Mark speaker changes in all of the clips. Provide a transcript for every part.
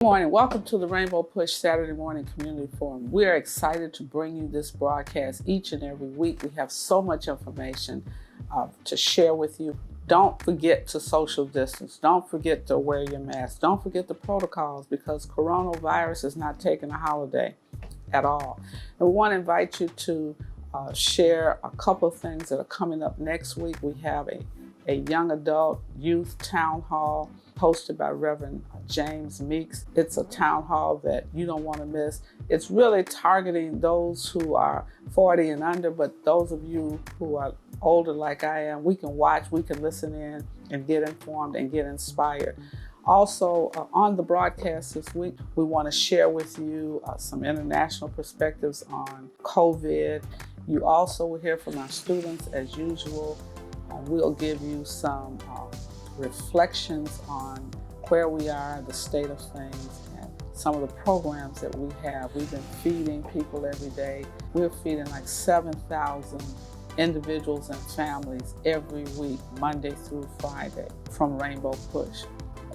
Speaker 1: Good morning. Welcome to the Rainbow Push Saturday Morning Community Forum. We are excited to bring you this broadcast each and every week. We have so much information to share with you. Don't forget to social distance. Don't forget to wear your mask. Don't forget the protocols, because coronavirus is not taking a holiday at all. And we want to invite you to share a couple of things that are coming up next week. We have a young adult youth town hall hosted by Reverend James Meeks. It's a town hall that you don't want to miss. It's really targeting those who are 40 and under, but those of you who are older like I am, we can watch, we can listen in and get informed and get inspired. Also, on the broadcast this week, we want to share with you some international perspectives on COVID. You also will hear from our students as usual. We'll give you some reflections on where we are, the state of things, and some of the programs that we have. We've been feeding people every day. We're feeding like 7,000 individuals and families every week, Monday through Friday, from Rainbow Push.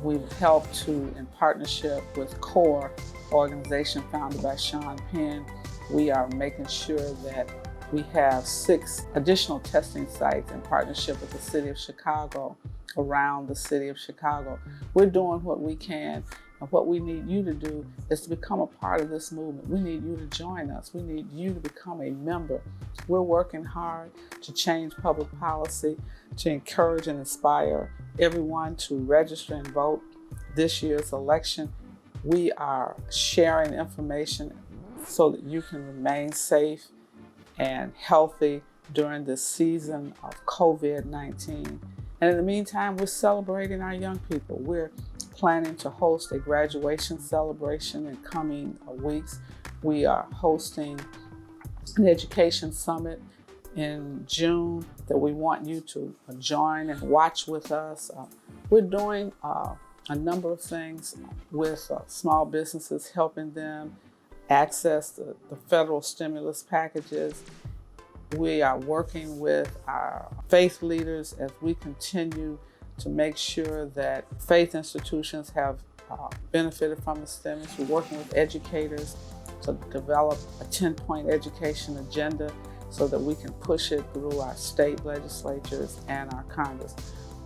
Speaker 1: We've helped to, in partnership with CORE, organization founded by Sean Penn, we are making sure that we have 6 additional testing sites in partnership with the City of Chicago, around the City of Chicago. We're doing what we can, and what we need you to do is to become a part of this movement. We need you to join us. We need you to become a member. We're working hard to change public policy, to encourage and inspire everyone to register and vote this year's election. We are sharing information so that you can remain safe and healthy during this season of COVID-19. And in the meantime, we're celebrating our young people. We're planning to host a graduation celebration in coming weeks. We are hosting an education summit in June that we want you to join and watch with us. We're doing a number of things with small businesses, helping them access the federal stimulus packages. We are working with our faith leaders as we continue to make sure that faith institutions have benefited from the stimulus. We're working with educators to develop a 10-point education agenda so that we can push it through our state legislatures and our Congress.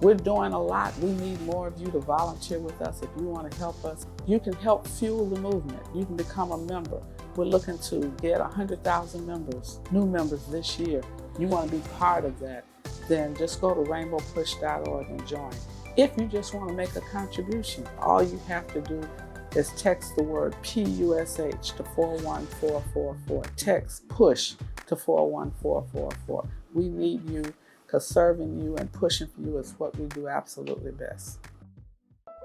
Speaker 1: We're doing a lot. We need more of you to volunteer with us. If you want to help us, you can help fuel the movement. You can become a member. We're looking to get 100,000 members, new members this year. You want to be part of that, then just go to rainbowpush.org and join. If you just want to make a contribution, all you have to do is text the word PUSH to 41444. Text PUSH to 41444. We need you, because serving you and pushing for you is what we do absolutely best.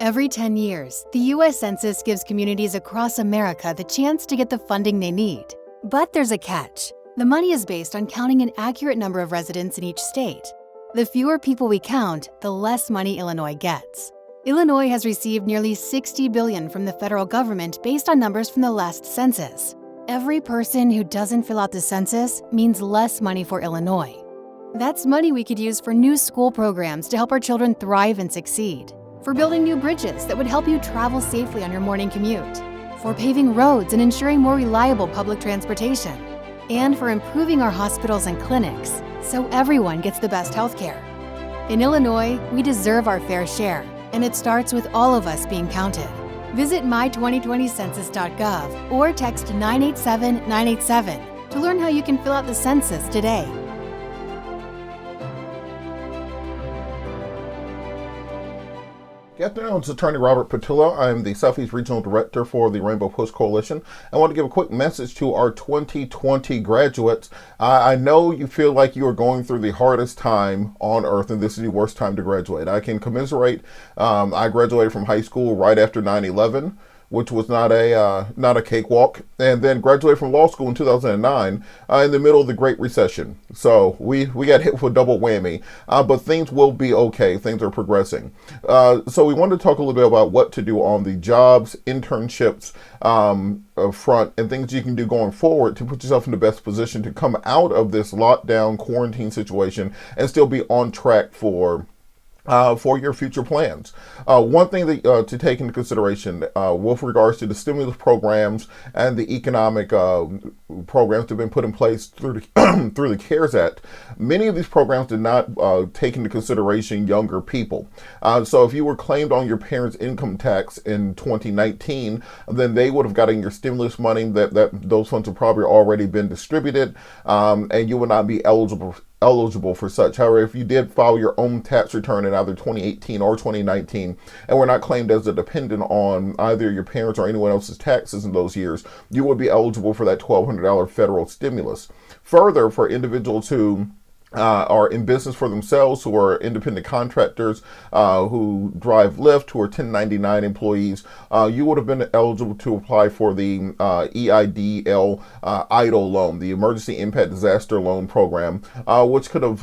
Speaker 2: Every 10 years, the U.S. Census gives communities across America the chance to get the funding they need. But there's a catch. The money is based on counting an accurate number of residents in each state. The fewer people we count, the less money Illinois gets. Illinois has received nearly $60 billion from the federal government based on numbers from the last census. Every person who doesn't fill out the census means less money for Illinois. That's money we could use for new school programs to help our children thrive and succeed, for building new bridges that would help you travel safely on your morning commute, for paving roads and ensuring more reliable public transportation, and for improving our hospitals and clinics so everyone gets the best health care. In Illinois, we deserve our fair share, and it starts with all of us being counted. Visit my2020census.gov or text 987-987 to learn how you can fill out the census today.
Speaker 3: Good afternoon, it's Attorney Robert Petula. I'm the Southeast Regional Director for the Rainbow Push Coalition. I want to give a quick message to our 2020 graduates. I know you feel like you are going through the hardest time on earth, and this is the worst time to graduate. I can commiserate. I graduated from high school right after 9/11. Which was not a cakewalk, and then graduated from law school in 2009 in the middle of the Great Recession. So we got hit with a double whammy, but things will be okay. Things are progressing. So we wanted to talk a little bit about what to do on the jobs, internships front, and things you can do going forward to put yourself in the best position to come out of this lockdown quarantine situation and still be on track for for your future plans. One thing that, to take into consideration with regards to the stimulus programs and the economic programs that have been put in place through the, through the CARES Act, many of these programs did not take into consideration younger people. So if you were claimed on your parents' income tax in 2019, then they would have gotten your stimulus money. That those funds have probably already been distributed, and you would not be eligible for such. However, if you did file your own tax return in either 2018 or 2019 and were not claimed as a dependent on either your parents or anyone else's taxes in those years, you would be eligible for that $1,200 federal stimulus. Further, for individuals who are in business for themselves, who are independent contractors, who drive Lyft, who are 1099 employees, you would have been eligible to apply for the EIDL EIDL loan, the Emergency Impact Disaster Loan Program, which could have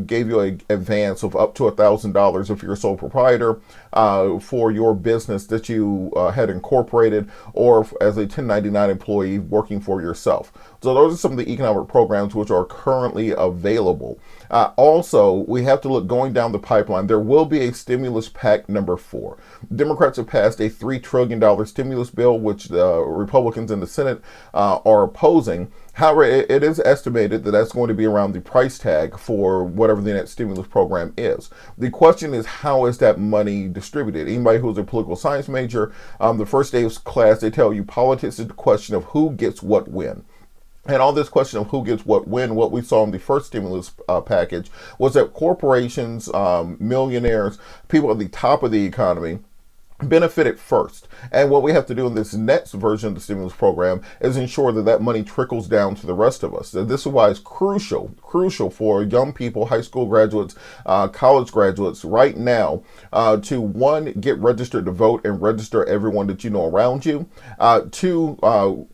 Speaker 3: gave you an advance of up to $1,000 if you're a sole proprietor for your business that you had incorporated, or as a 1099 employee working for yourself. So those are some of the economic programs which are currently available. Also, we have to look going down the pipeline. There will be a stimulus pack number 4. Democrats have passed a $3 trillion stimulus bill, which the Republicans in the Senate are opposing. However, it is estimated that that's going to be around the price tag for whatever the next stimulus program is. The question is, how is that money distributed? Anybody who's a political science major, the first day of class, they tell you politics is the question of who gets what when. And on this question of who gets what when, what we saw in the first stimulus package was that corporations, millionaires, people at the top of the economy benefited first. And what we have to do in this next version of the stimulus program is ensure that that money trickles down to the rest of us. So this is why it's crucial for young people, high school graduates, college graduates right now to, one, get registered to vote and register everyone that you know around you. Two,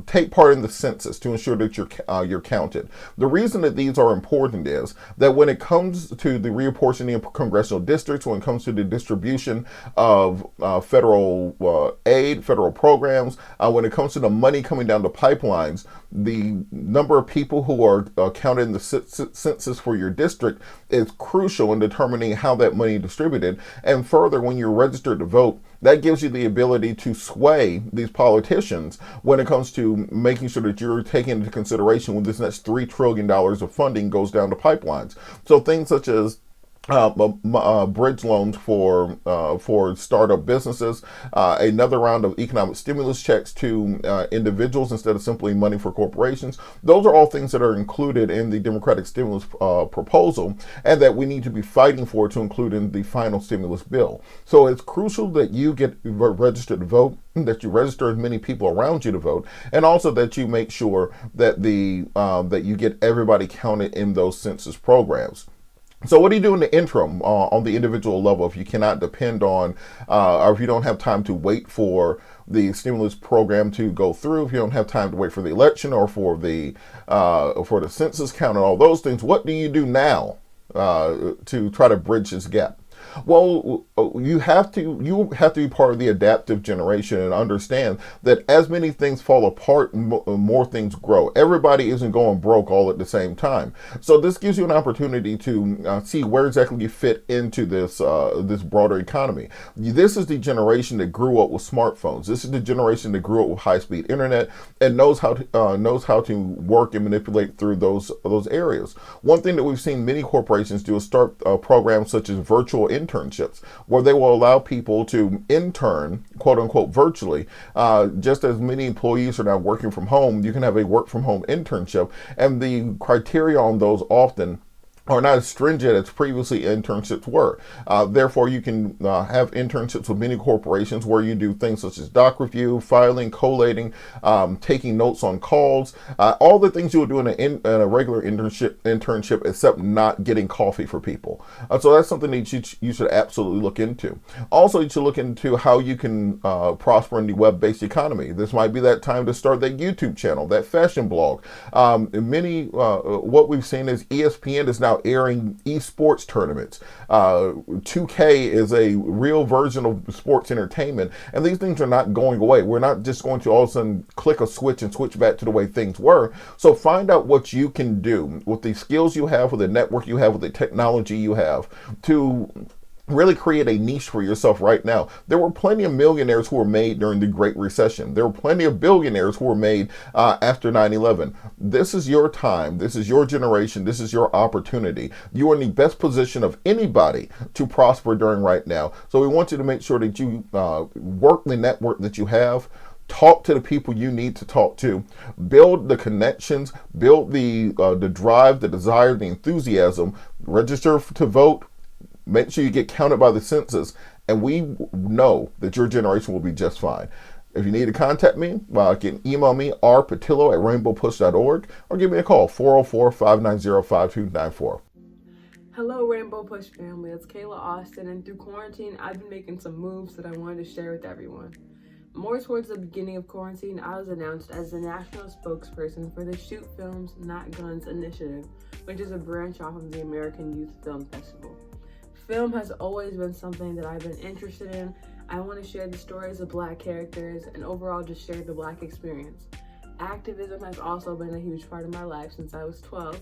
Speaker 3: take part in the census to ensure that you're counted. The reason that these are important is that when it comes to the reapportioning of congressional districts, when it comes to the distribution of federal aid, federal programs, when it comes to the money coming down the pipelines, the number of people who are counted in the census for your district is crucial in determining how that money is distributed. And further, when you're registered to vote, that gives you the ability to sway these politicians when it comes to making sure that you're taking into consideration when this next $3 trillion of funding goes down the pipelines. So things such as bridge loans for startup businesses, another round of economic stimulus checks to individuals instead of simply money for corporations. Those are all things that are included in the Democratic stimulus proposal, and that we need to be fighting for to include in the final stimulus bill. So it's crucial that you get registered to vote, that you register as many people around you to vote, and also that you make sure that that you get everybody counted in those census programs. So what do you do in the interim on the individual level if you cannot depend on, or if you don't have time to wait for the stimulus program to go through, if you don't have time to wait for the election or for the census count and all those things? What do you do now to try to bridge this gap? Well, you have to be part of the adaptive generation and understand that as many things fall apart, more things grow. Everybody isn't going broke all at the same time. So this gives you an opportunity to see where exactly you fit into this broader economy. This is the generation that grew up with smartphones. This is the generation that grew up with high-speed internet and knows how to work and manipulate through those areas. One thing that we've seen many corporations do is start programs such as virtual internships, where they will allow people to intern, quote unquote, virtually. Just as many employees are now working from home, you can have a work from home internship, and the criteria on those often are not as stringent as previously internships were. Therefore, you can have internships with many corporations where you do things such as doc review, filing, collating, taking notes on calls, all the things you would do in a regular internship, except not getting coffee for people. So that's something that you should absolutely look into. Also, you should look into how you can prosper in the web-based economy. This might be that time to start that YouTube channel, that fashion blog. What we've seen is ESPN is now airing esports tournaments. 2K is a real version of sports entertainment, and these things are not going away. We're not just going to all of a sudden click a switch and switch back to the way things were. So find out what you can do with the skills you have, with the network you have, with the technology you have, to really create a niche for yourself right now. There were plenty of millionaires who were made during the Great Recession. There were plenty of billionaires who were made after 9/11. This is your time. This is your generation. This is your opportunity. You are in the best position of anybody to prosper during right now. So we want you to make sure that you work the network that you have. Talk to the people you need to talk to. Build the connections. Build the drive, the desire, the enthusiasm. Register to vote. Make sure you get counted by the census, and we know that your generation will be just fine. If you need to contact me, you can email me, rpatillo@rainbowpush.org, or give me a call, 404-590-5294.
Speaker 4: Hello, Rainbow Push family. It's Kayla Austin, and through quarantine, I've been making some moves that I wanted to share with everyone. More towards the beginning of quarantine, I was announced as the national spokesperson for the Shoot Films, Not Guns initiative, which is a branch off of the American Youth Film Festival. Film has always been something that I've been interested in. I want to share the stories of Black characters and overall just share the Black experience. Activism has also been a huge part of my life since I was 12.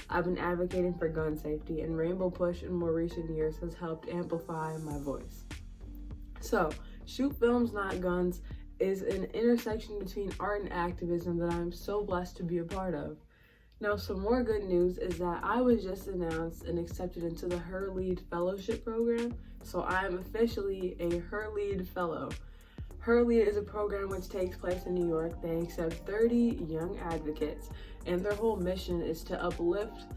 Speaker 4: I've been advocating for gun safety, and Rainbow Push in more recent years has helped amplify my voice. So, Shoot Films, Not Guns is an intersection between art and activism that I'm so blessed to be a part of. Now, some more good news is that I was just announced and accepted into the Her Lead Fellowship program, so I am officially a Her Lead Fellow. Her Lead is a program which takes place in New York. They accept 30 young advocates, and their whole mission is to uplift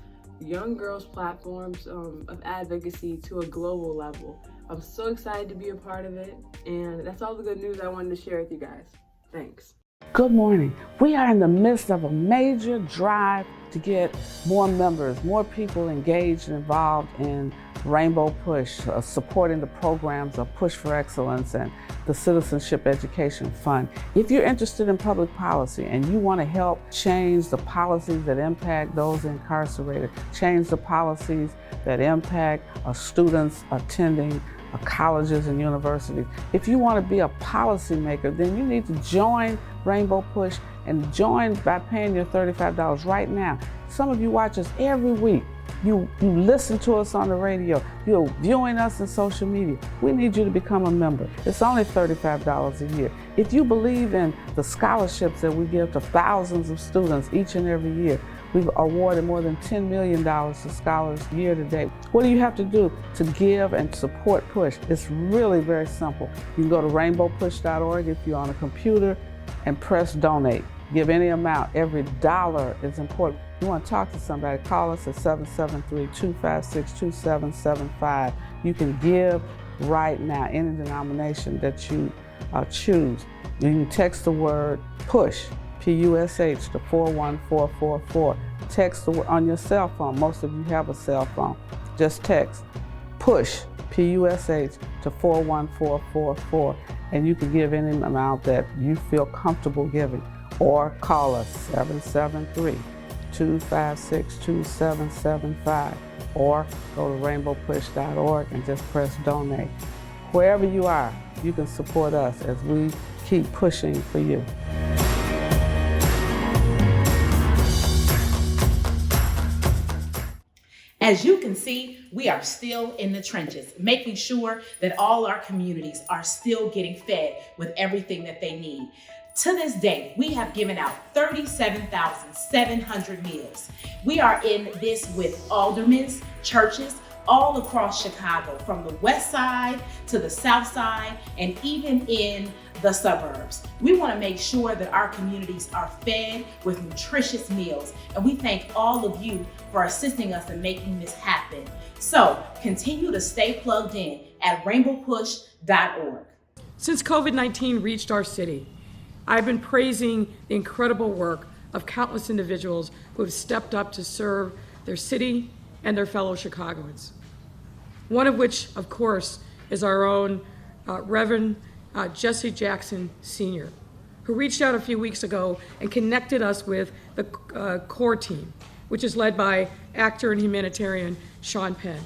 Speaker 4: young girls' platforms of advocacy to a global level. I'm so excited to be a part of it, and that's all the good news I wanted to share with you guys. Thanks.
Speaker 1: Good morning. We are in the midst of a major drive to get more members, more people engaged and involved in Rainbow Push, supporting the programs of Push for Excellence and the Citizenship Education Fund. If you're interested in public policy and you want to help change the policies that impact those incarcerated, change the policies that impact students attending colleges and universities. If you want to be a policymaker, then you need to join Rainbow Push and join by paying your $35 right now. Some of you watch us every week. You listen to us on the radio. You're viewing us in social media. We need you to become a member. It's only $35 a year. If you believe in the scholarships that we give to thousands of students each and every year, we've awarded more than $10 million to scholars year to date. What do you have to do to give and support Push? It's really very simple. You can go to rainbowpush.org if you're on a computer and press donate. Give any amount. Every dollar is important. You want to talk to somebody, call us at 773-256-2775. You can give right now, any denomination that you choose. You can text the word PUSH, P-U-S-H, to 41444. Text on your cell phone. Most of you have a cell phone. Just text PUSH, P-U-S-H, to 41444, and you can give any amount that you feel comfortable giving. Or call us 773-256-2775, or go to rainbowpush.org and just press donate. Wherever you are, you can support us as we keep pushing for you.
Speaker 5: As you can see, we are still in the trenches, making sure that all our communities are still getting fed with everything that they need. To this day, we have given out 37,700 meals. We are in this with aldermen, churches, all across Chicago, from the west side to the south side, and even in the suburbs. We want to make sure that our communities are fed with nutritious meals, and we thank all of you for assisting us in making this happen. So continue to stay plugged in at rainbowpush.org.
Speaker 6: Since COVID-19 reached our city, I've been praising the incredible work of countless individuals who have stepped up to serve their city and their fellow Chicagoans. One of which, of course, is our own Reverend Jesse Jackson Sr., who reached out a few weeks ago and connected us with the core team, which is led by actor and humanitarian Sean Penn.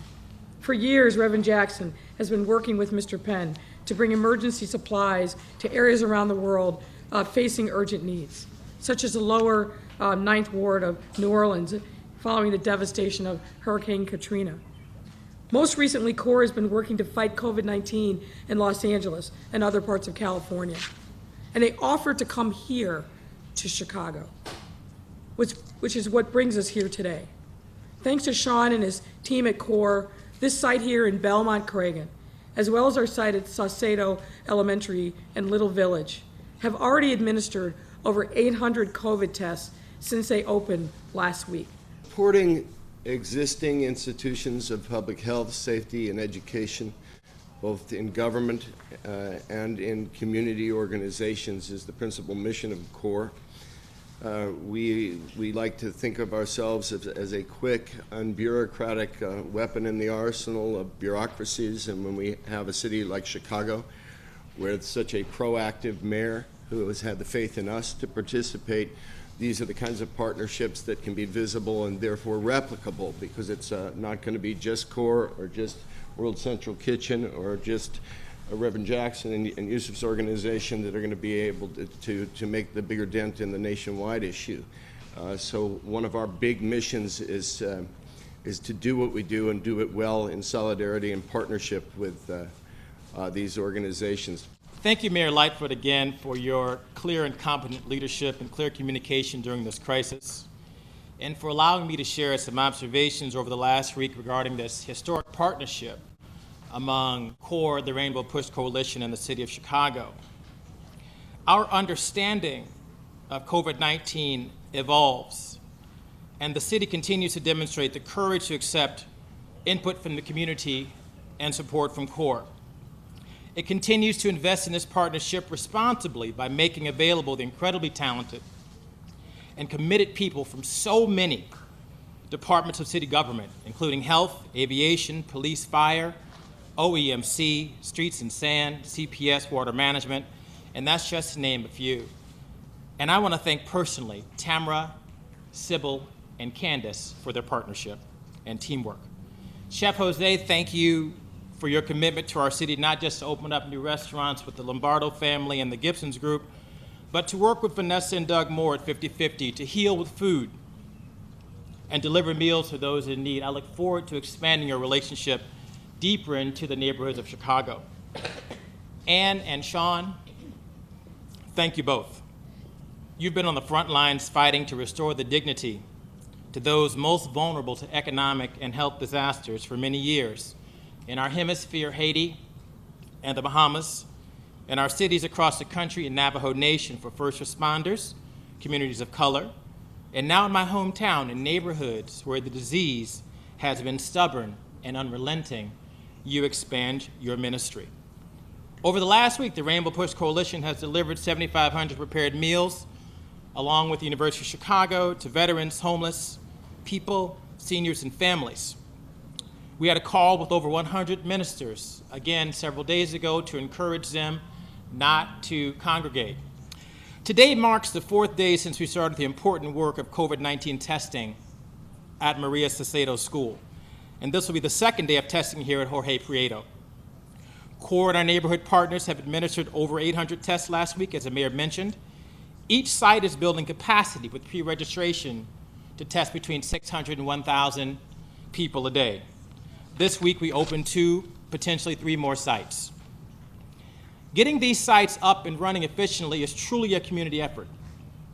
Speaker 6: For years, Reverend Jackson has been working with Mr. Penn to bring emergency supplies to areas around the world facing urgent needs, such as the lower 9th Ward of New Orleans following the devastation of Hurricane Katrina. Most recently, CORE has been working to fight COVID-19 in Los Angeles and other parts of California. And they offered to come here to Chicago, which is what brings us here today. Thanks to Sean and his team at CORE, this site here in Belmont Cragen, as well as our site at Saucedo Elementary and Little Village, have already administered over 800 COVID tests since they opened last week.
Speaker 7: Supporting existing institutions of public health, safety, and education, both in government and in community organizations, is the principal mission of CORE. We like to think of ourselves as a quick, unbureaucratic weapon in the arsenal of bureaucracies, and when we have a city like Chicago, where it's such a proactive mayor who has had the faith in us to participate, these are the kinds of partnerships that can be visible and therefore replicable, because it's not going to be just CORE or just World Central Kitchen or just Reverend Jackson and Yusuf's organization that are going to be able to make the bigger dent in the nationwide issue. So one of our big missions is to do what we do and do it well in solidarity and partnership with these organizations.
Speaker 8: Thank you, Mayor Lightfoot, again for your clear and competent leadership and clear communication during this crisis, and for allowing me to share some observations over the last week regarding this historic partnership among CORE, the Rainbow Push Coalition, and the City of Chicago. Our understanding of COVID-19 evolves, and the city continues to demonstrate the courage to accept input from the community and support from CORE. It continues to invest in this partnership responsibly by making available the incredibly talented and committed people from so many departments of city government, including health, aviation, police, fire, OEMC, streets and sand, CPS, water management, and that's just to name a few. And I want to thank personally Tamara, Sybil, and Candace for their partnership and teamwork. Chef Jose, thank you for your commitment to our city, not just to open up new restaurants with the Lombardo family and the Gibsons Group, but to work with Vanessa and Doug Moore at 50/50 to heal with food and deliver meals to those in need. I look forward to expanding your relationship deeper into the neighborhoods of Chicago. Ann and Sean, thank you both. You've been on the front lines fighting to restore the dignity to those most vulnerable to economic and health disasters for many years. In our hemisphere, Haiti and the Bahamas, in our cities across the country, in Navajo Nation for first responders, communities of color, and now in my hometown, in neighborhoods where the disease has been stubborn and unrelenting, you expand your ministry. Over the last week, the Rainbow Push Coalition has delivered 7,500 prepared meals, along with the University of Chicago, to veterans, homeless people, seniors, and families. We had a call with over 100 ministers, again, several days ago, to encourage them not to congregate. Today marks the 4th day since we started the important work of COVID-19 testing at Maria Saucedo School. And this will be the 2nd day of testing here at Jorge Prieto. CORE and our neighborhood partners have administered over 800 tests last week, as the mayor mentioned. Each site is building capacity with pre-registration to test between 600 and 1,000 people a day. This week we opened 2, potentially 3 more sites. Getting these sites up and running efficiently is truly a community effort.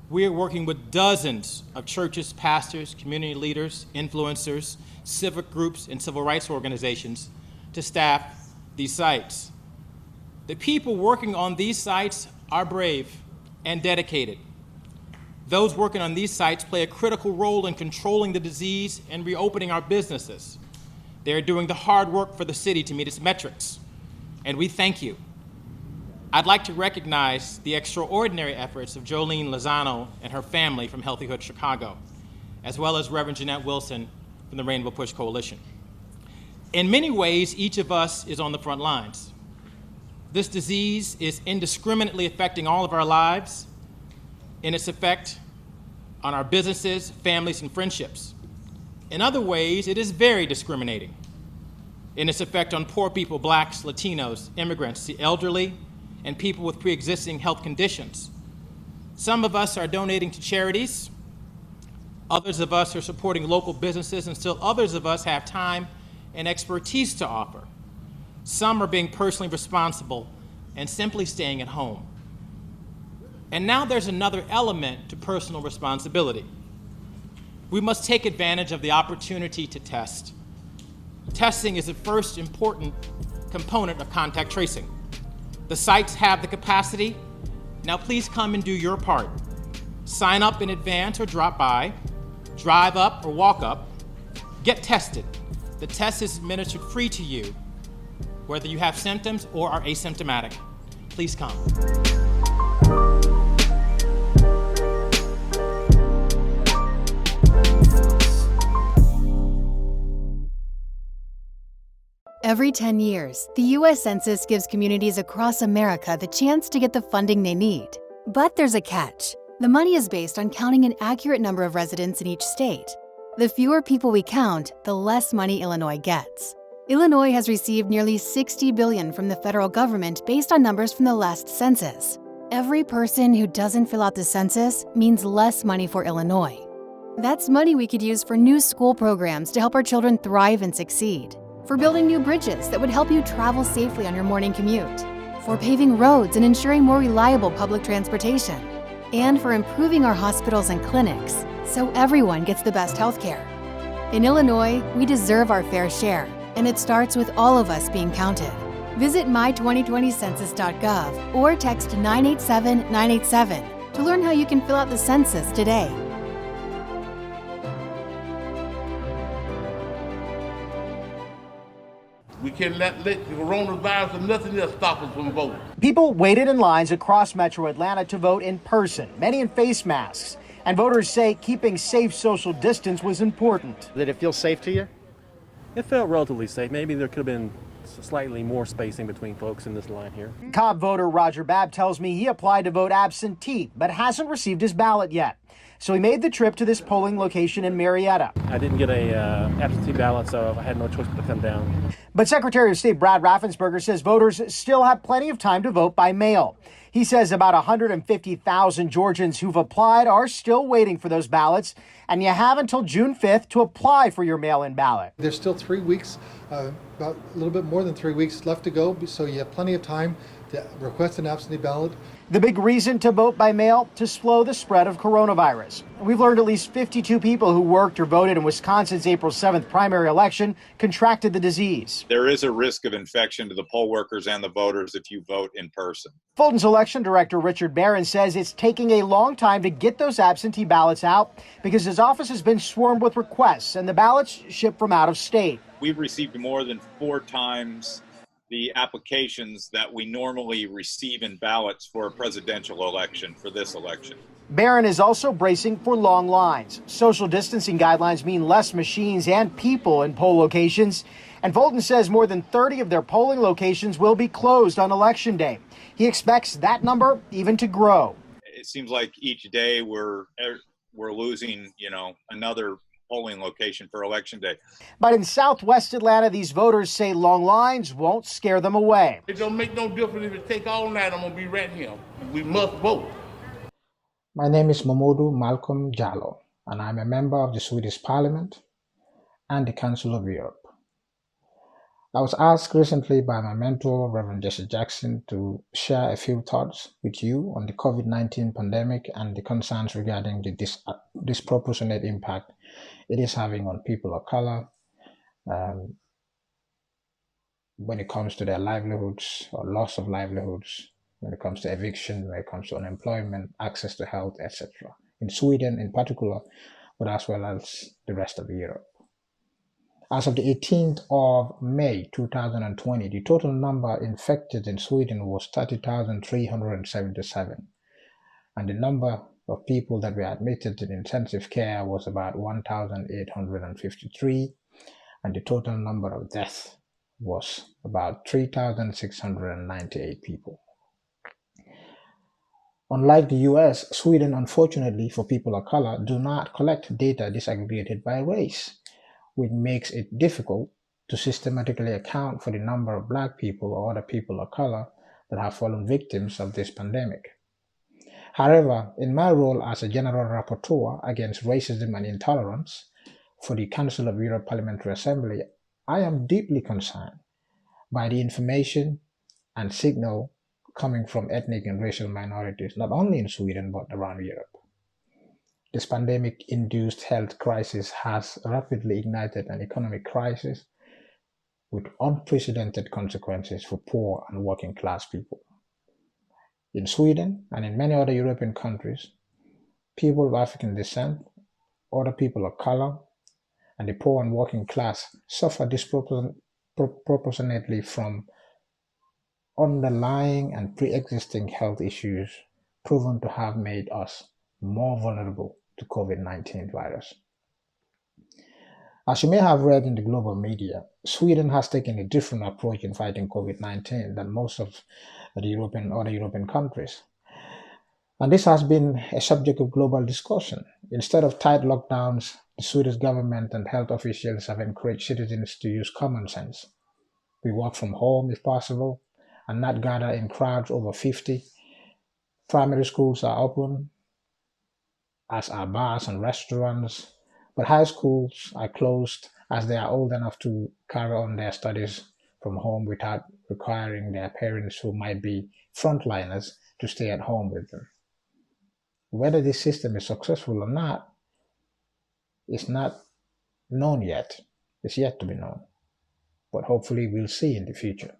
Speaker 8: We are working with dozens of churches, pastors, community leaders, influencers, civic groups, and civil rights organizations to staff these sites. The people working on these sites are brave and dedicated. Those working on these sites play a critical role in controlling the disease and reopening our businesses. They are doing the hard work for the city to meet its metrics, and we thank you. I'd like to recognize the extraordinary efforts of Jolene Lozano and her family from Healthy Hood Chicago, as well as Reverend Jeanette Wilson from the Rainbow Push Coalition. In many ways, each of us is on the front lines. This disease is indiscriminately affecting all of our lives in its effect on our businesses, families, and friendships. In other ways, it is very discriminating in its effect on poor people, blacks, Latinos, immigrants, the elderly, and people with pre-existing health conditions. Some of us are donating to charities, others of us are supporting local businesses, and still others of us have time and expertise to offer. Some are being personally responsible and simply staying at home. And now there's another element to personal responsibility. We must take advantage of the opportunity to test. Testing is the first important component of contact tracing. The sites have the capacity. Now please come and do your part. Sign up in advance or drop by, drive up or walk up, get tested. The test is administered free to you, whether you have symptoms or are asymptomatic. Please come.
Speaker 2: Every 10 years, the U.S. Census gives communities across America the chance to get the funding they need. But there's a catch. The money is based on counting an accurate number of residents in each state. The fewer people we count, the less money Illinois gets. Illinois has received nearly $60 billion from the federal government based on numbers from the last census. Every person who doesn't fill out the census means less money for Illinois. That's money we could use for new school programs to help our children thrive and succeed, for building new bridges that would help you travel safely on your morning commute, for paving roads and ensuring more reliable public transportation, and for improving our hospitals and clinics so everyone gets the best health care. In Illinois, we deserve our fair share, and it starts with all of us being counted. Visit my2020census.gov or text 987-987 to learn how you can fill out the census today.
Speaker 9: We can't let the coronavirus or nothing else stop us from voting.
Speaker 10: People waited in lines across Metro Atlanta to vote in person, many in face masks. And voters say keeping safe social distance was important.
Speaker 11: Did it feel safe to you?
Speaker 12: It felt relatively safe. Maybe there could have been slightly more spacing between folks in this line here.
Speaker 10: Cobb voter Roger Babb tells me he applied to vote absentee, but hasn't received his ballot yet. So he made the trip to this polling location in Marietta.
Speaker 12: I didn't get a absentee ballot, so I had no choice but to come down.
Speaker 10: But Secretary of State Brad Raffensperger says voters still have plenty of time to vote by mail. He says about 150,000 Georgians who've applied are still waiting for those ballots, and you have until June 5th to apply for your mail-in ballot.
Speaker 13: There's still 3 weeks, about a little bit more than 3 weeks left to go, so you have plenty of time to request an absentee ballot.
Speaker 10: The big reason to vote by mail, to slow the spread of coronavirus. We've learned at least 52 people who worked or voted in Wisconsin's April 7th primary election contracted the disease.
Speaker 14: There is a risk of infection to the poll workers and the voters if you vote in person.
Speaker 10: Fulton's election director Richard Barron says it's taking a long time to get those absentee ballots out because his office has been swarmed with requests and the ballots shipped from out of state.
Speaker 14: We've received more than 4 times the applications that we normally receive in ballots for a presidential election for this election.
Speaker 10: Barron is also bracing for long lines. Social distancing guidelines mean less machines and people in poll locations. And Fulton says more than 30 of their polling locations will be closed on Election Day. He expects that number even to grow.
Speaker 14: It seems like each day we're losing, another polling location for Election Day.
Speaker 10: But in Southwest Atlanta, these voters say long lines won't scare them away.
Speaker 9: It don't make no difference if it take all night. I'm gonna be right here. We must vote.
Speaker 15: My name is Momodu Malcolm Jallo, and I'm a member of the Swedish Parliament and the Council of Europe. I was asked recently by my mentor, Reverend Jesse Jackson, to share a few thoughts with you on the COVID-19 pandemic and the concerns regarding the disproportionate impact it is having on people of color when it comes to their livelihoods or loss of livelihoods, when it comes to eviction, when it comes to unemployment, access to health, etc. In Sweden in particular, but as well as the rest of Europe. As of the 18th of May 2020, the total number infected in Sweden was 30,377, and the number of people that were admitted in intensive care was about 1,853, and the total number of deaths was about 3,698 people. Unlike the US, Sweden, unfortunately for people of color, do not collect data disaggregated by race, which makes it difficult to systematically account for the number of Black people or other people of color that have fallen victims of this pandemic. However, in my role as a General Rapporteur against Racism and Intolerance for the Council of Europe Parliamentary Assembly, I am deeply concerned by the information and signal coming from ethnic and racial minorities, not only in Sweden but around Europe. This pandemic-induced health crisis has rapidly ignited an economic crisis with unprecedented consequences for poor and working class people. In Sweden and in many other European countries, people of African descent, other people of color, and the poor and working class suffer disproportionately from underlying and pre-existing health issues proven to have made us more vulnerable to COVID-19 virus. As you may have read in the global media, Sweden has taken a different approach in fighting COVID-19 than most of the other European countries. And this has been a subject of global discussion. Instead of tight lockdowns, the Swedish government and health officials have encouraged citizens to use common sense. We work from home if possible and not gather in crowds over 50. Primary schools are open, as are bars and restaurants, but high schools are closed as they are old enough to carry on their studies from home without requiring their parents, who might be frontliners, to stay at home with them. Whether this system is successful or not is not known yet. It's yet to be known, but hopefully we'll see in the future.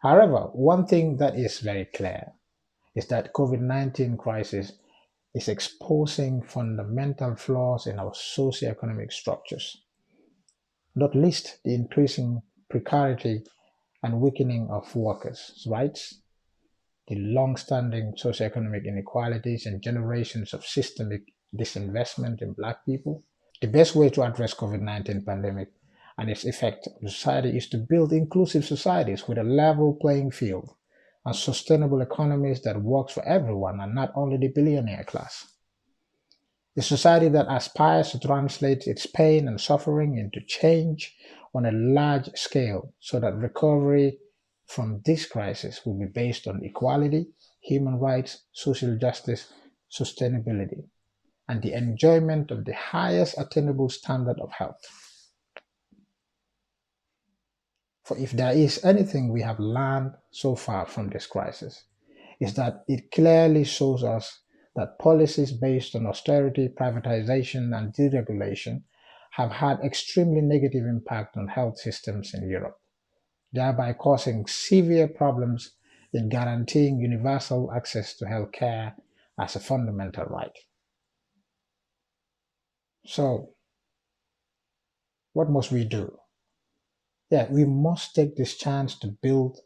Speaker 15: However, one thing that is very clear is that COVID-19 crisis is exposing fundamental flaws in our socioeconomic structures, not least the increasing precarity and weakening of workers' rights, the long-standing socioeconomic inequalities and generations of systemic disinvestment in Black people. The best way to address COVID-19 pandemic and its effect on society is to build inclusive societies with a level playing field and sustainable economies that works for everyone and not only the billionaire class. A society that aspires to translate its pain and suffering into change on a large scale so that recovery from this crisis will be based on equality, human rights, social justice, sustainability, and the enjoyment of the highest attainable standard of health. For if there is anything we have learned so far from this crisis, is that it clearly shows us that policies based on austerity, privatization, and deregulation have had extremely negative impact on health systems in Europe, thereby causing severe problems in guaranteeing universal access to health care as a fundamental right. So, what must we do? We must take this chance to build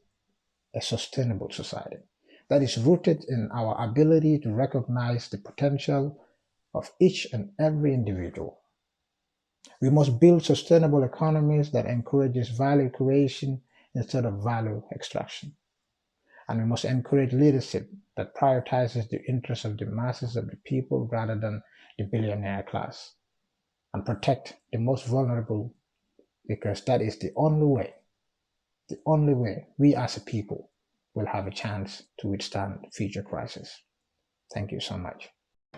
Speaker 15: a sustainable society that is rooted in our ability to recognize the potential of each and every individual. We must build sustainable economies that encourages value creation instead of value extraction. And we must encourage leadership that prioritizes the interests of the masses of the people rather than the billionaire class, and protect the most vulnerable, because that is the only way we as a people will have a chance to withstand future crises. Thank you so much.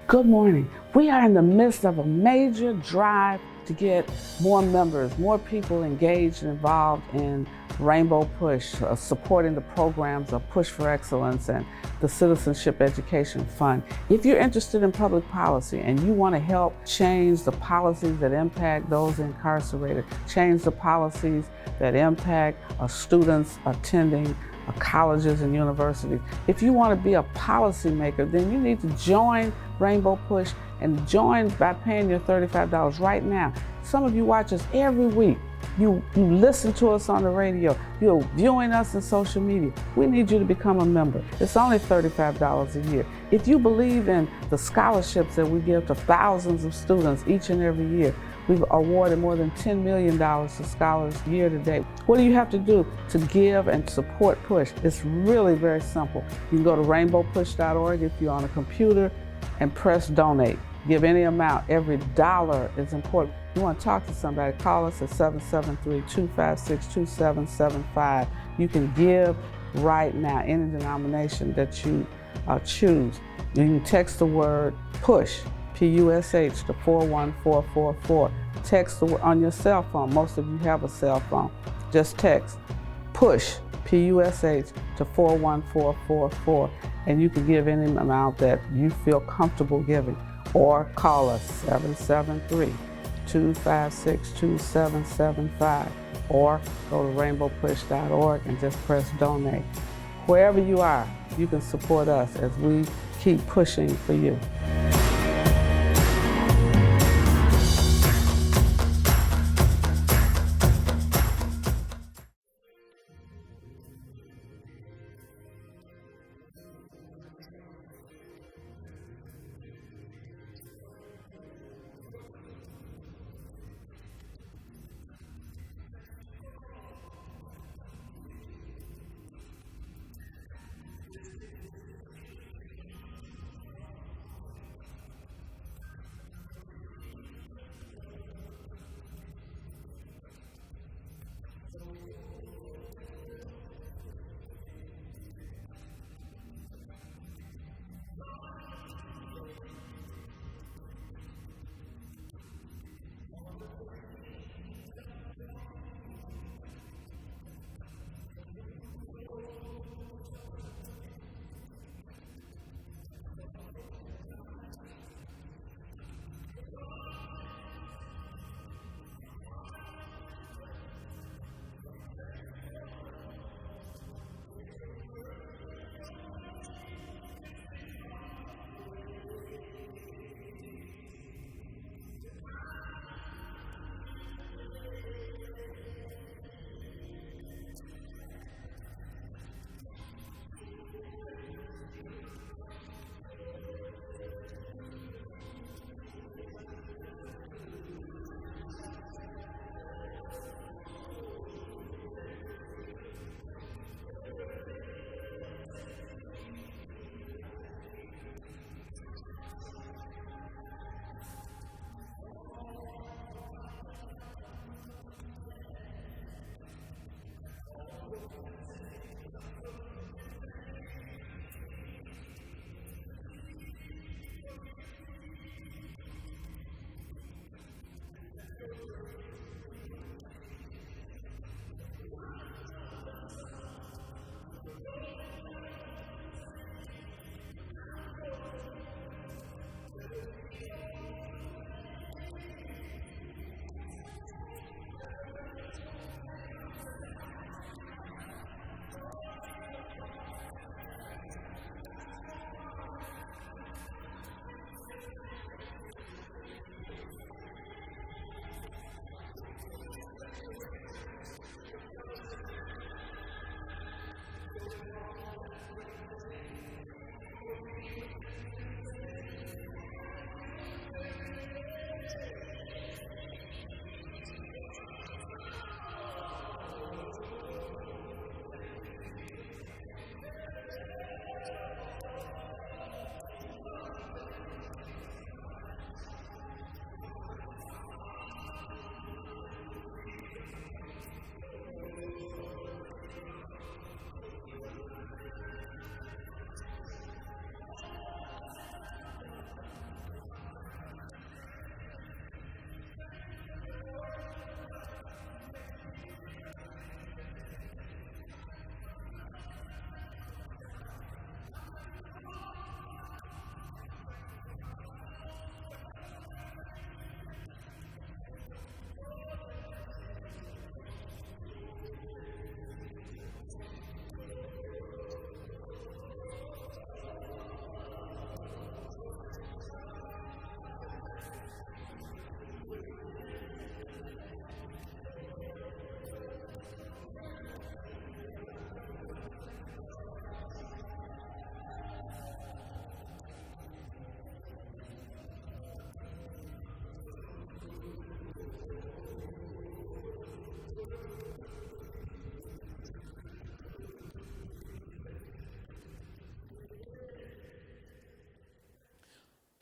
Speaker 1: Good morning. We are in the midst of a major drive to get more members, more people engaged and involved in Rainbow Push, supporting the programs of Push for Excellence and the Citizenship Education Fund. If you're interested in public policy and you want to help change the policies that impact those incarcerated, change the policies that impact students attending colleges and universities. If you want to be a policymaker, then you need to join Rainbow Push and join by paying your $35 right now. Some of you watch us every week. You listen to us on the radio. You're viewing us in social media. We need you to become a member. It's only $35 a year. If you believe in the scholarships that we give to thousands of students each and every year, we've awarded more than $10 million to scholars year to date. What do you have to do to give and support Push? It's really very simple. You can go to rainbowpush.org if you're on a computer and press donate. Give any amount. Every dollar is important. You want to talk to somebody, call us at 773-256-2775. You can give right now, any denomination that you choose. You can text the word PUSH, PUSH, to 41444. Text on your cell phone. Most of you have a cell phone. Just text PUSH, P-U-S-H, to 41444, and you can give any amount that you feel comfortable giving. Or call us 773-256-2775, or go to rainbowpush.org and just press donate. Wherever you are, you can support us as we keep pushing for you.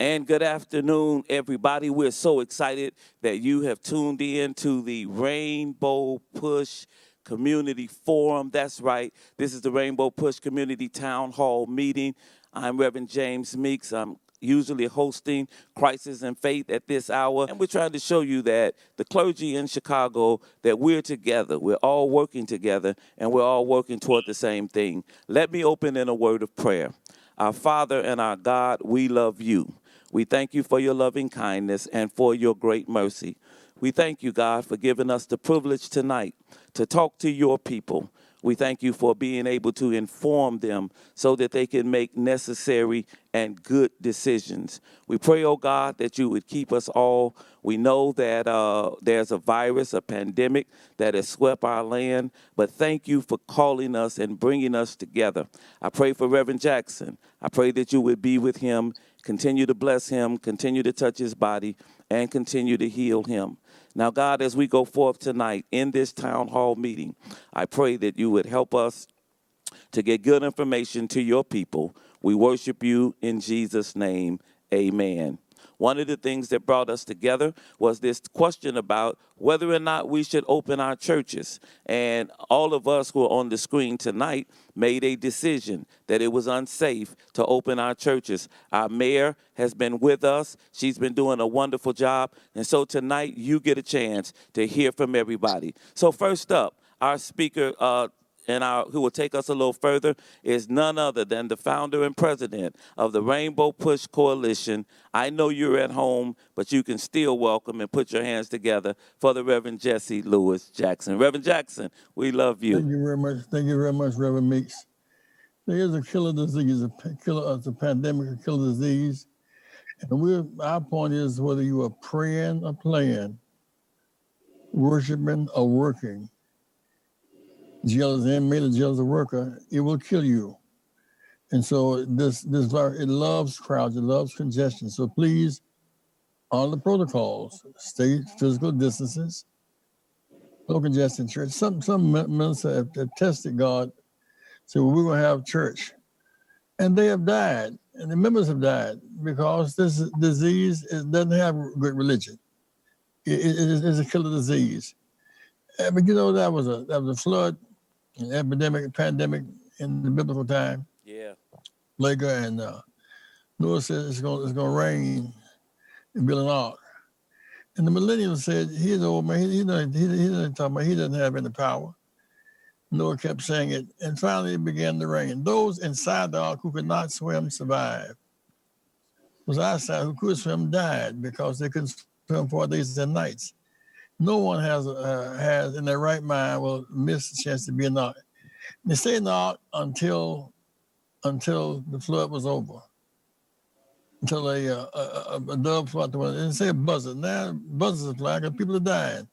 Speaker 11: And good afternoon, everybody. We're so excited that you have tuned in to the Rainbow Push Community Forum. That's right. This is the Rainbow Push Community Town Hall meeting. I'm Reverend James Meeks. I'm usually hosting Crisis in Faith at this hour. And we're trying to show you that the clergy in Chicago, that we're together. We're all working together, and we're all working toward the same thing. Let me open in a word of prayer. Our Father and our God, we love you. We thank you for your loving kindness and for your great mercy. We thank you, God, for giving us the privilege tonight to talk to your people. We thank you for being able to inform them so that they can make necessary and good decisions. We pray, oh God, that you would keep us all. We know that there's a virus, a pandemic that has swept our land, but thank you for calling us and bringing us together. I pray for Reverend Jackson. I pray that you would be with him, continue to bless him, continue to touch his body, and continue to heal him. Now, God, as we go forth tonight in this town hall meeting, I pray that you would help us to get good information to your people. We worship you in Jesus' name. Amen. One of the things that brought us together was this question about whether or not we should open our churches. And all of us who are on the screen tonight made a decision that it was unsafe to open our churches. Our mayor has been with us. She's been doing a wonderful job. And so tonight you get a chance to hear from everybody. So first up, our speaker who will take us a little further is none other than the founder and president of the Rainbow Push Coalition. I know you're at home, but you can still welcome and put your hands together for the Reverend Jesse Lewis Jackson. Reverend Jackson, we love you.
Speaker 16: Thank you very much. Thank you very much, Reverend Meeks. There is a killer disease, it's a pandemic, a killer disease. And our point is whether you are praying or playing, worshiping or working, jealous inmate or jealous worker, it will kill you. And so this virus, it loves crowds, it loves congestion. So please, on the protocols, stay physical distances, low congestion church. Some ministers have tested God, said, well, we're going to have church. And they have died, and the members have died because this disease doesn't have good religion. It's a killer disease. But you know, that was a flood, an epidemic, a pandemic in the biblical time.
Speaker 11: Yeah.
Speaker 16: Laker and Noah said it's going to rain and build an ark. And the millennial said, he's an old man, he doesn't talk about, he doesn't have any power. Noah kept saying it, and finally it began to rain. Those inside the ark who could not swim survived. Those outside who could swim died because they couldn't swim 4 days and nights. No one has in their right mind will miss the chance to be in the ark. They stayed in the ark until the flood was over. Until a dove flew out the window. They didn't say a buzzard. Now buzzards are flying because people are dying.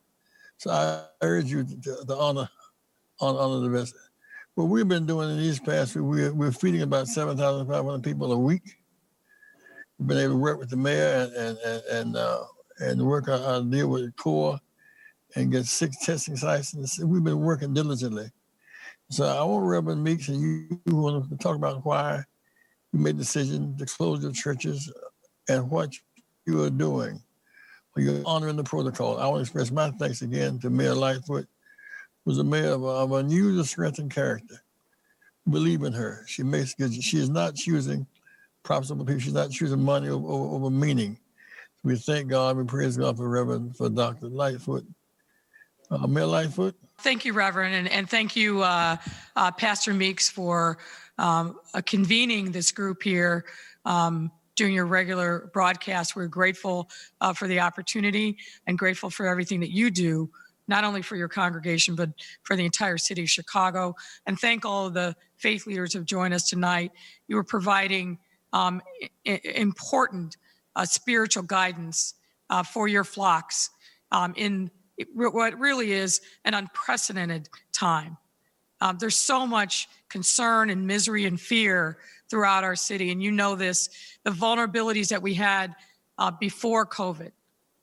Speaker 16: So I urge you to honor the rest. What we've been doing in these past weeks, we're feeding about 7,500 people a week. We've been able to work with the mayor and work out deal with CORE and get 6 testing sites. We've been working diligently. So I want Reverend Meeks and you want to talk about why you made the decision to close your churches and what you are doing. You're honoring the protocol. I want to express my thanks again to Mayor Lightfoot, who's a mayor of unusual strength and character. Believe in her. She makes good. She is not choosing profitable people. She's not choosing money over meaning. We thank God. We praise God for Dr. Lightfoot. Mayor Lightfoot.
Speaker 6: Thank you, Reverend, and thank you, Pastor Meeks, for convening this group here during your regular broadcast. We're grateful for the opportunity and grateful for everything that you do, not only for your congregation, but for the entire city of Chicago. And thank all of the faith leaders who have joined us tonight. You are providing important spiritual guidance for your flocks in what really is an unprecedented time. There's so much concern and misery and fear throughout our city. And you know this, the vulnerabilities that we had before COVID,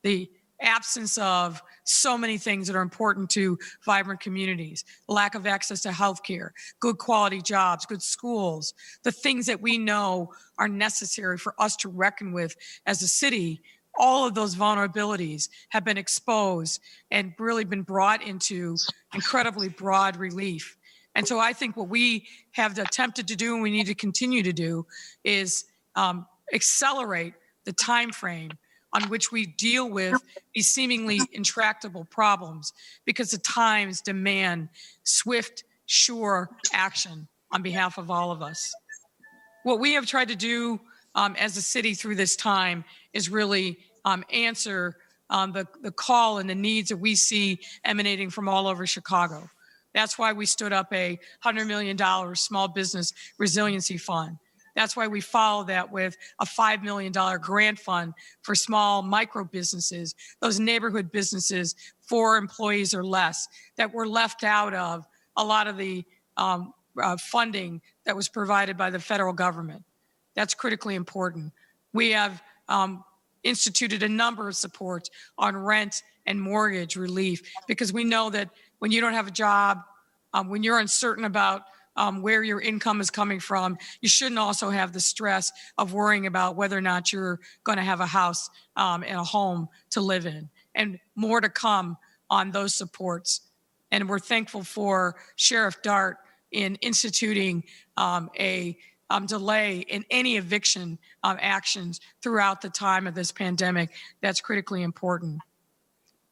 Speaker 6: the absence of so many things that are important to vibrant communities, lack of access to healthcare, good quality jobs, good schools, the things that we know are necessary for us to reckon with as a city. All of those vulnerabilities have been exposed and really been brought into incredibly broad relief. And so I think what we have attempted to do and we need to continue to do is accelerate the time frame on which we deal with these seemingly intractable problems, because the times demand swift, sure action on behalf of all of us. What we have tried to do as a city through this time is really answer the call and the needs that we see emanating from all over Chicago. That's why we stood up a $100 million small business resiliency fund. That's why we follow that with a $5 million grant fund for small micro businesses, those neighborhood businesses, 4 employees or less, that were left out of a lot of the funding that was provided by the federal government. That's critically important. We have instituted a number of supports on rent and mortgage relief, because we know that when you don't have a job, when you're uncertain about where your income is coming from, you shouldn't also have the stress of worrying about whether or not you're going to have a house and a home to live in. And more to come on those supports. And we're thankful for Sheriff Dart in instituting a delay in any eviction actions throughout the time of this pandemic. That's critically important.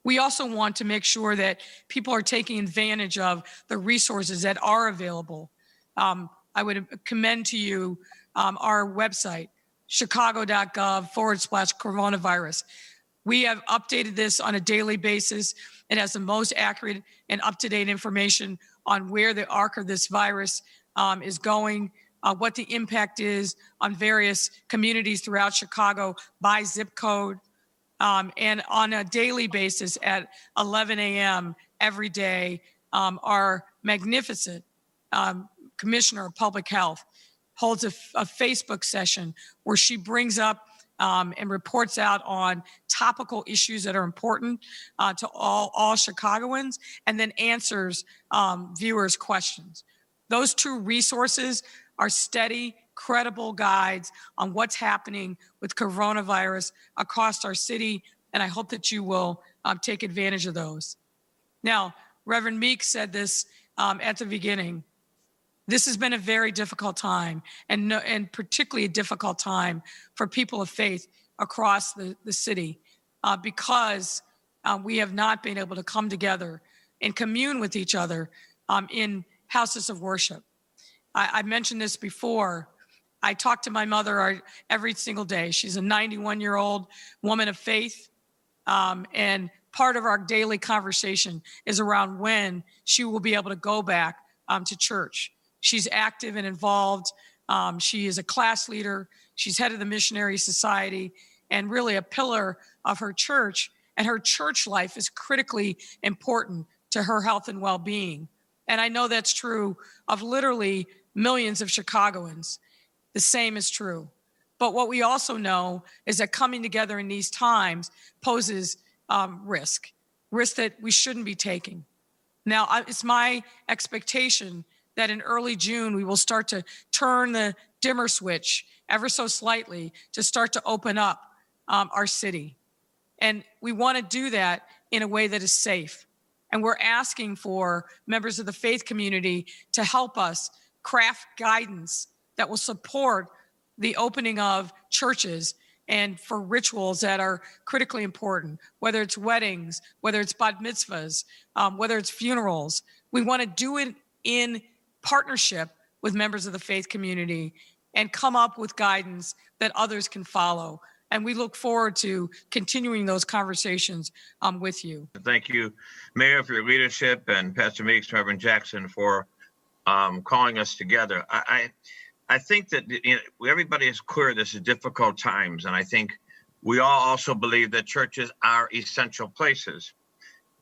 Speaker 6: We also want to make sure that people are taking advantage of the resources that are available. I would commend to you our website, chicago.gov/coronavirus. We have updated this on a daily basis. It has the most accurate and up-to-date information on where the arc of this virus is going, what the impact is on various communities throughout Chicago by zip code. And on a daily basis at 11 a.m. every day, our magnificent Commissioner of Public Health holds a Facebook session where she brings up and reports out on topical issues that are important to all Chicagoans, and then answers viewers' questions. Those 2 resources are steady, credible guides on what's happening with coronavirus across our city, and I hope that you will take advantage of those. Now, Reverend Meek said this at the beginning. This has been a very difficult time, and particularly a difficult time for people of faith across the city because we have not been able to come together and commune with each other in houses of worship. I mentioned this before. I talk to my mother every single day. She's a 91-year-old woman of faith, and part of our daily conversation is around when she will be able to go back to church. She's active and involved. She is a class leader. She's head of the Missionary Society and really a pillar of her church. And her church life is critically important to her health and well-being. And I know that's true of literally millions of Chicagoans. The same is true. But what we also know is that coming together in these times poses risk that we shouldn't be taking. Now, it's my expectation that in early June, we will start to turn the dimmer switch ever so slightly to start to open up our city. And we want to do that in a way that is safe. And we're asking for members of the faith community to help us craft guidance that will support the opening of churches and for rituals that are critically important, whether it's weddings, whether it's bat mitzvahs, whether it's funerals. We want to do it in partnership with members of the faith community and come up with guidance that others can follow. And we look forward to continuing those conversations with you.
Speaker 17: Thank you, Mayor, for your leadership, and Pastor Meeks, Reverend Jackson, for calling us together. I think that everybody is clear this is difficult times, and I think we all also believe that churches are essential places.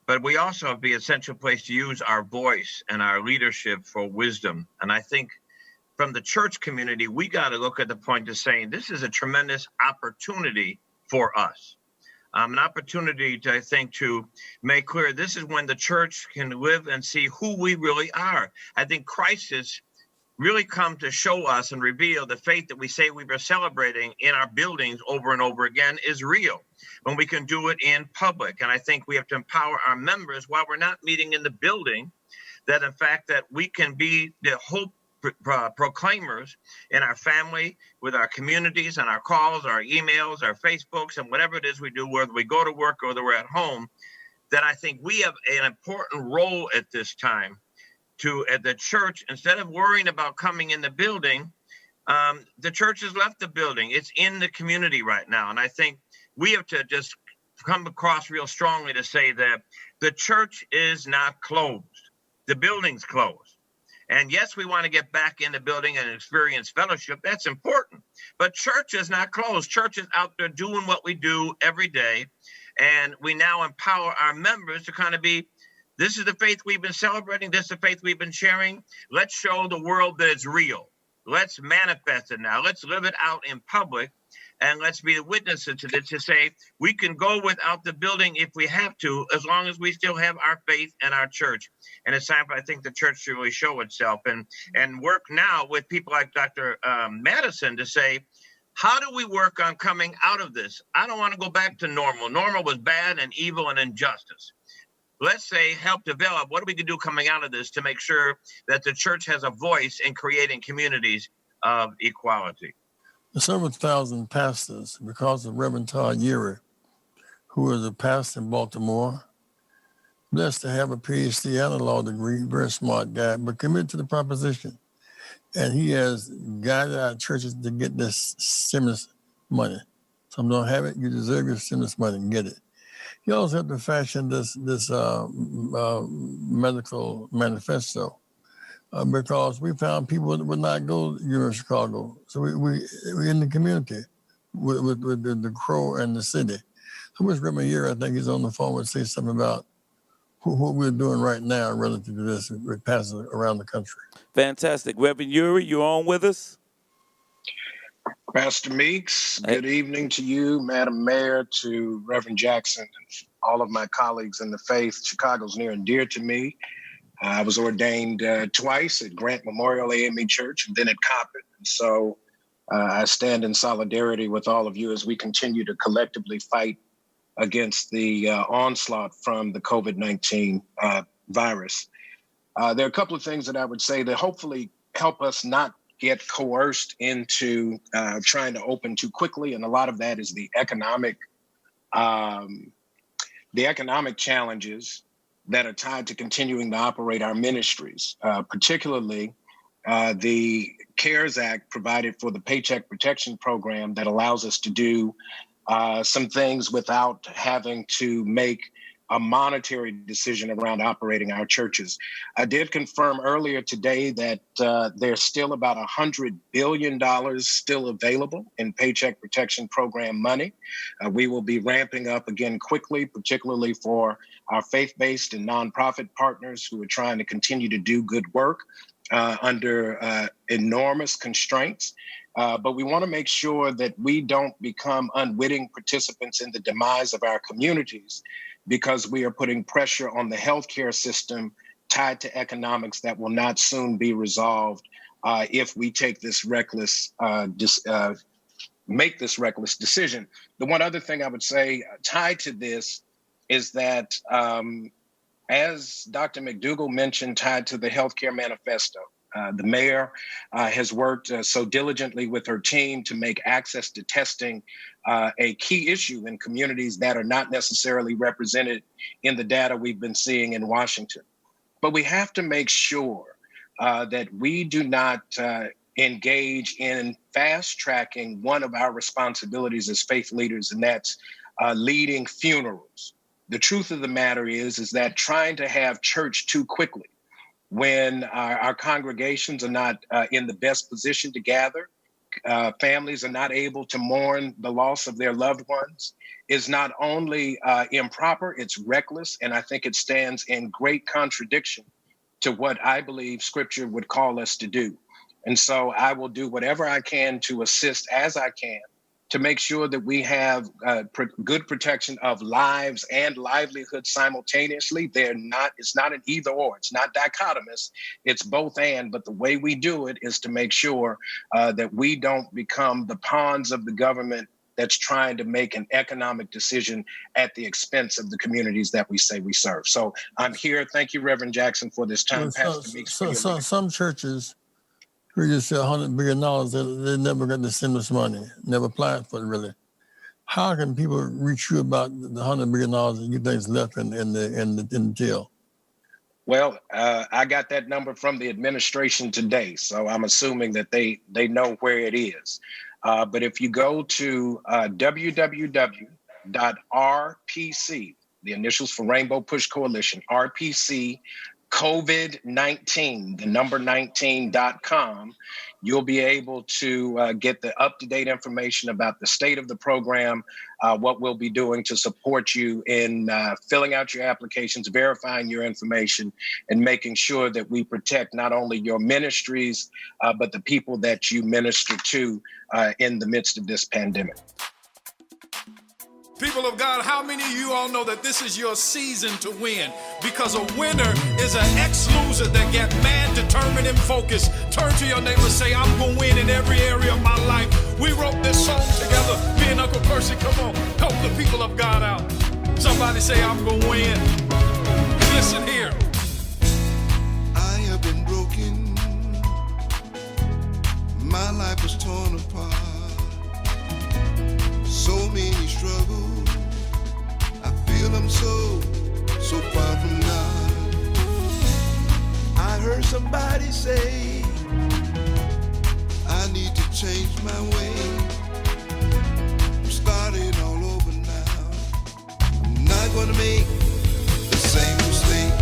Speaker 17: But we also have the essential place to use our voice and our leadership for wisdom. And I think from the church community, we got to look at the point of saying this is a tremendous opportunity for us. An opportunity to, I think, to make clear this is when the church can live and see who we really are. I think crisis really come to show us and reveal the faith that we say we were celebrating in our buildings over and over again is real, when we can do it in public. And I think we have to empower our members while we're not meeting in the building, that in fact that we can be the hope proclaimers in our family, with our communities, and our calls, our emails, our Facebooks, and whatever it is we do, whether we go to work or whether we're at home, that I think we have an important role at this time to, at the church, instead of worrying about coming in the building, the church has left the building. It's in the community right now. And I think we have to just come across real strongly to say that the church is not closed. The building's closed. And yes, we want to get back in the building and experience fellowship. That's important. But church is not closed. Church is out there doing what we do every day. And we now empower our members to kind of be, this is the faith we've been celebrating. This is the faith we've been sharing. Let's show the world that it's real. Let's manifest it now. Let's live it out in public. And let's be the witnesses to this, to say we can go without the building if we have to, as long as we still have our faith and our church. And it's time for, I think, the church to really show itself and work now with people like Dr. Madison to say, how do we work on coming out of this? I don't want to go back to normal. Normal was bad and evil and injustice. Let's say help develop what we can do coming out of this to make sure that the church has a voice in creating communities of equality.
Speaker 16: Several thousand pastors, because of Reverend Todd Yeary, who is a pastor in Baltimore, blessed to have a PhD and a law degree, very smart guy, but committed to the proposition. And he has guided our churches to get this stimulus money. Some don't have it, you deserve your stimulus money, get it. You also have to fashion this medical manifesto because we found people that would not go to University of Chicago. So we in the community with the Crow and the city. So Mr. Reverend Year, I think he's on the phone, would say something about what we're doing right now relative to this with pastors around the country.
Speaker 11: Fantastic. Reverend Yuri, you on with us?
Speaker 18: Pastor Meeks, good evening to you, Madam Mayor, to Reverend Jackson, and all of my colleagues in the faith. Chicago's near and dear to me. I was ordained twice at Grant Memorial AME Church and then at Coppet. And so I stand in solidarity with all of you as we continue to collectively fight against the onslaught from the COVID-19 virus. There are a couple of things that I would say that hopefully help us not get coerced into trying to open too quickly. And a lot of that is the economic challenges that are tied to continuing to operate our ministries, particularly the CARES Act provided for the Paycheck Protection Program that allows us to do some things without having to make a monetary decision around operating our churches. I did confirm earlier today that there's still about $100 billion still available in Paycheck Protection Program money. We will be ramping up again quickly, particularly for our faith-based and nonprofit partners who are trying to continue to do good work under enormous constraints. But we want to make sure that we don't become unwitting participants in the demise of our communities, because we are putting pressure on the healthcare system tied to economics that will not soon be resolved if we take this make this reckless decision. The one other thing I would say tied to this is that, as Dr. McDougall mentioned, tied to the healthcare manifesto, the mayor has worked so diligently with her team to make access to testing a key issue in communities that are not necessarily represented in the data we've been seeing in Washington. But we have to make sure that we do not engage in fast tracking one of our responsibilities as faith leaders, and that's leading funerals. The truth of the matter is that trying to have church too quickly when our congregations are not in the best position to gather, families are not able to mourn the loss of their loved ones, is not only improper, it's reckless, and I think it stands in great contradiction to what I believe Scripture would call us to do. And so I will do whatever I can to assist as I can to make sure that we have good protection of lives and livelihoods simultaneously. It's not an either or, it's not dichotomous, it's both and, but the way we do it is to make sure that we don't become the pawns of the government that's trying to make an economic decision at the expense of the communities that we say we serve. So I'm here. Thank you, Reverend Jackson, for this time. Pastor Meeks,
Speaker 16: some churches We just said $100 billion. They never got the stimulus money, never applied for it really. How can people reach you about the $100 billion that you think is left in the till?
Speaker 18: Well, I got that number from the administration today, so I'm assuming that they know where it is. But if you go to www.rpc, the initials for Rainbow Push Coalition, RPC COVID-19, the number 19.com, you'll be able to get the up-to-date information about the state of the program, what we'll be doing to support you in filling out your applications, verifying your information, and making sure that we protect not only your ministries, but the people that you minister to in the midst of this pandemic.
Speaker 19: People of God, how many of you all know that this is your season to win? Because a winner is an ex-loser that got mad, determined, and focused. Turn to your neighbor and say, I'm going to win in every area of my life. We wrote this song together. Me and Uncle Percy, come on, help the people of God out. Somebody say, I'm going to win. Listen here.
Speaker 20: I have been broken. My life was torn apart. So many struggles. I feel I'm so far from God. I heard somebody say I need to change my way. I'm starting all over now. I'm not gonna make the same mistake.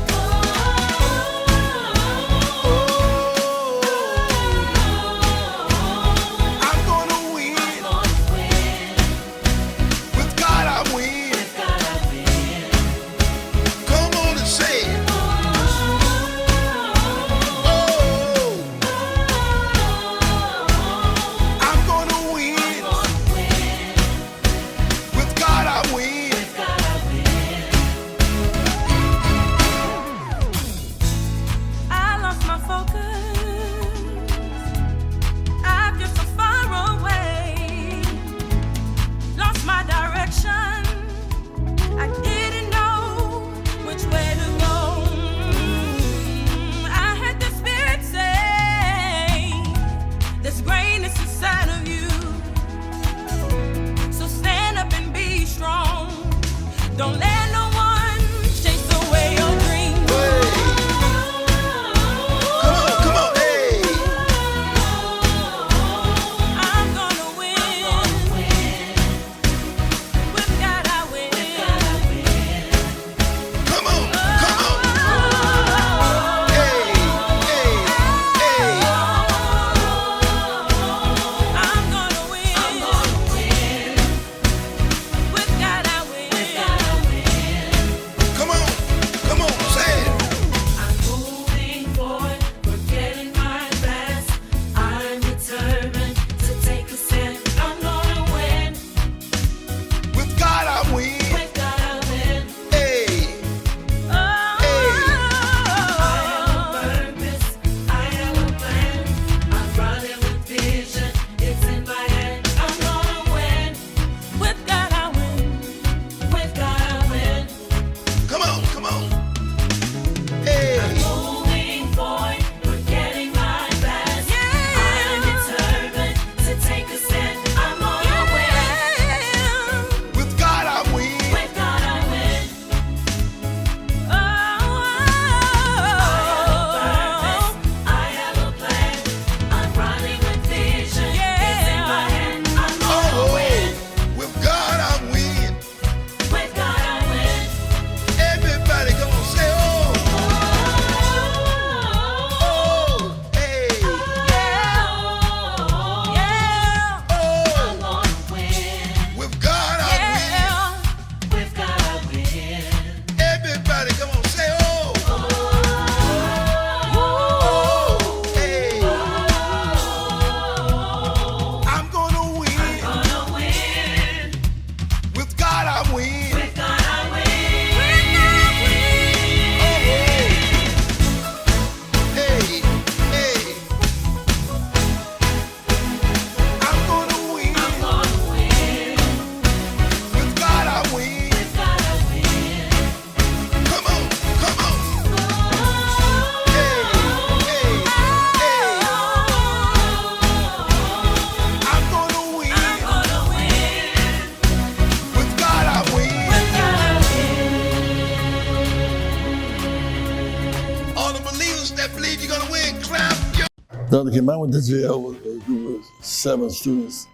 Speaker 16: Dr. Kim, I went to jail with a group of 7 students,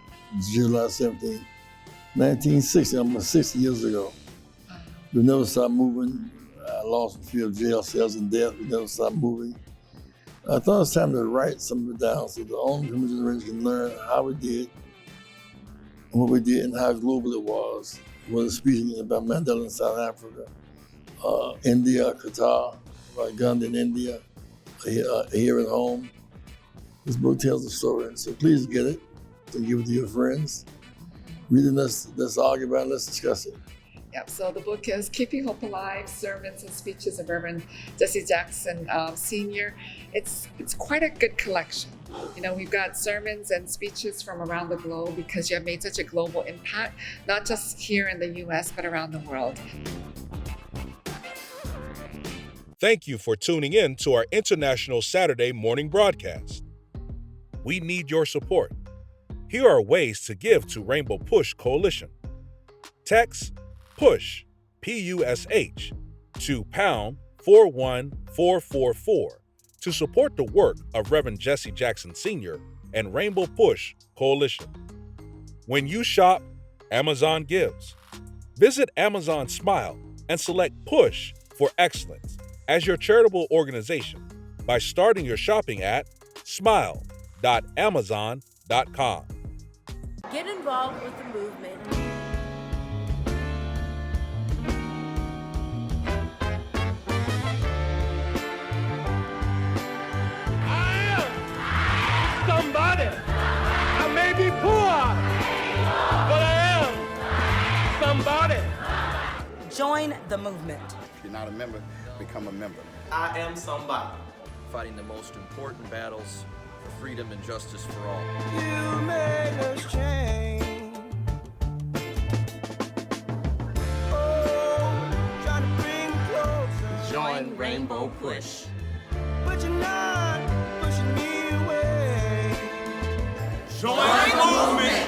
Speaker 16: July 17, 1960, almost 60 years ago. We never stopped moving. I lost a few of jail cells and death. We never stopped moving. I thought it was time to write some of it down so the older generation can learn how we did and what we did and how global it was. Whether speaking about Mandela in South Africa, India, Qatar, Gandhi in India, here at home. This book tells the story, so please get it and give it to your friends. Read it, let's argue about it, let's discuss it.
Speaker 21: Yep, so the book is Keeping Hope Alive, Sermons and Speeches of Reverend Jesse Jackson Sr. It's quite a good collection. You know, we've got sermons and speeches from around the globe because you have made such a global impact, not just here in the U.S., but around the world.
Speaker 22: Thank you for tuning in to our International Saturday morning broadcast. We need your support. Here are ways to give to Rainbow Push Coalition. Text PUSH, P-U-S-H, to pound 41444 to support the work of Reverend Jesse Jackson Sr. and Rainbow Push Coalition. When you shop, Amazon gives. Visit Amazon Smile and select Push for Excellence as your charitable organization by starting your shopping at smile.amazon.com.
Speaker 23: Get involved with the movement.
Speaker 24: Somebody. I may be poor, but I am somebody.
Speaker 23: Join the movement.
Speaker 25: If you're not a member, become a member.
Speaker 26: I am somebody. Fighting the most important battles for freedom and justice for all.
Speaker 20: You made us change. Oh, trying to bring closer.
Speaker 26: Join Rainbow Push.
Speaker 20: But you're not pushing me away.
Speaker 24: Join the movement.